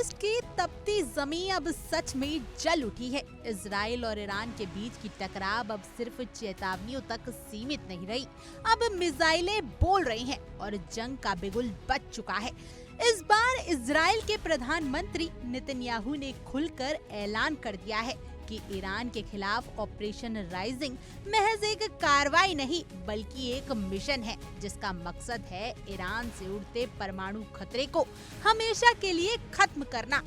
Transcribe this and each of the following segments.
East की तपती जमीन अब सच में जल उठी है। इजराइल और ईरान के बीच की टकराव अब सिर्फ चेतावनियों तक सीमित नहीं रही, अब मिसाइलें बोल रही हैं और जंग का बिगुल बज चुका है। इस बार इजराइल के प्रधानमंत्री नेतन्याहू ने खुलकर ऐलान कर दिया है कि ईरान के खिलाफ ऑपरेशन राइजिंग महज एक कार्रवाई नहीं बल्कि एक मिशन है, जिसका मकसद है ईरान से उड़ते परमाणु खतरे को हमेशा के लिए खत्म करना।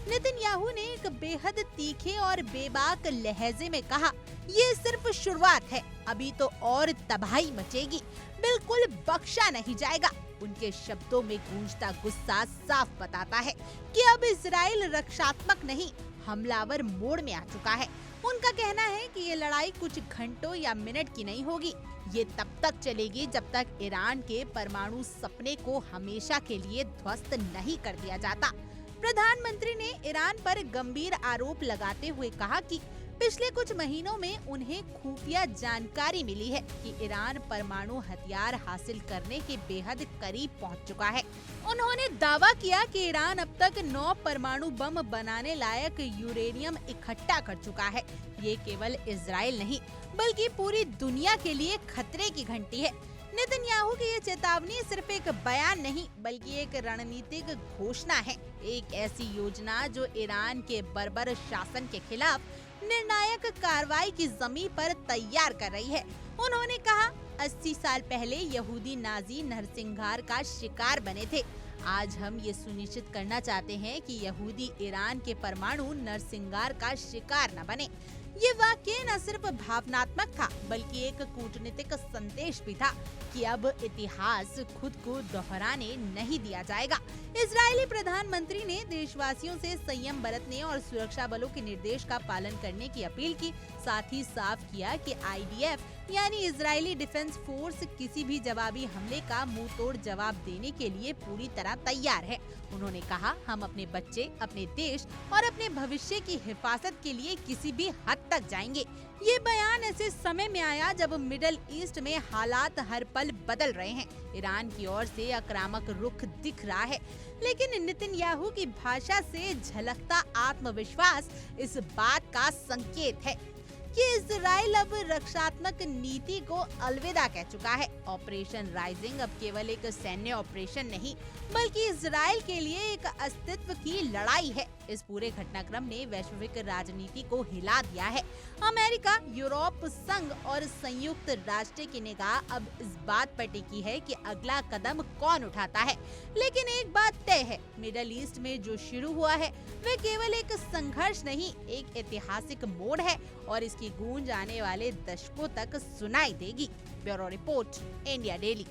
नेतन्याहू ने एक बेहद तीखे और बेबाक लहजे में कहा, ये सिर्फ शुरुआत है, अभी तो और तबाही मचेगी, बिल्कुल बख्शा नहीं जाएगा। उनके शब्दों में गूंजता गुस्सा साफ बताता है कि अब इजराइल रक्षात्मक नहीं हमलावर मोड में आ चुका है। उनका कहना है कि ये लड़ाई कुछ घंटों या मिनट की नहीं होगी, ये तब तक चलेगी जब तक ईरान के परमाणु सपने को हमेशा के लिए ध्वस्त नहीं कर दिया जाता। प्रधानमंत्री ने ईरान पर गंभीर आरोप लगाते हुए कहा कि पिछले कुछ महीनों में उन्हें खुफिया जानकारी मिली है कि ईरान परमाणु हथियार हासिल करने के बेहद करीब पहुंच चुका है। उन्होंने दावा किया कि ईरान अब तक 9 परमाणु बम बनाने लायक यूरेनियम इकट्ठा कर चुका है। ये केवल इजराइल नहीं बल्कि पूरी दुनिया के लिए खतरे की घंटी है। नेतन्याहू की ये चेतावनी सिर्फ एक बयान नहीं बल्कि एक रणनीतिक घोषणा है, एक ऐसी योजना जो ईरान के बर्बर शासन के खिलाफ निर्णायक कार्रवाई की जमीन पर तैयार कर रही है। उन्होंने कहा, 80 साल पहले यहूदी नाजी नरसंहार का शिकार बने थे। आज हम ये सुनिश्चित करना चाहते हैं कि यहूदी ईरान के परमाणु नरसंहार का शिकार न बने। ये वाक्य न सिर्फ भावनात्मक था बल्कि एक कूटनीतिक संदेश भी था कि अब इतिहास खुद को दोहराने नहीं दिया जाएगा। इजरायली प्रधानमंत्री ने देशवासियों से संयम बरतने और सुरक्षा बलों के निर्देश का पालन करने की अपील की। साथ ही साफ किया कि IDF यानी इजरायली डिफेंस फोर्स किसी भी जवाबी हमले का मुंह तोड़ जवाब देने के लिए पूरी तरह तैयार है। उन्होंने कहा, हम अपने बच्चे, अपने देश और अपने भविष्य की हिफाजत के लिए किसी भी हद तक जाएंगे। ये बयान ऐसे समय में आया जब मिडल ईस्ट में हालात हर पल बदल रहे हैं। ईरान की ओर से आक्रामक रुख दिख रहा है, लेकिन नेतन्याहू की भाषा से झलकता आत्मविश्वास इस बात का संकेत है कि इजराइल अब रक्षात्मक नीति को अलविदा कह चुका है। ऑपरेशन राइजिंग अब केवल एक सैन्य ऑपरेशन नहीं बल्कि इजराइल के लिए एक अस्तित्व की लड़ाई है। इस पूरे घटनाक्रम ने वैश्विक राजनीति को हिला दिया है। अमेरिका, यूरोप संघ और संयुक्त राष्ट्र की निगाह अब इस बात पर टिकी है कि अगला कदम कौन उठाता है। लेकिन एक बात तय है, मिडल ईस्ट में जो शुरू हुआ है वह केवल एक संघर्ष नहीं, एक ऐतिहासिक मोड़ है और इसकी गूंज आने वाले दशकों तक सुनाई देगी। Bureau report, India daily.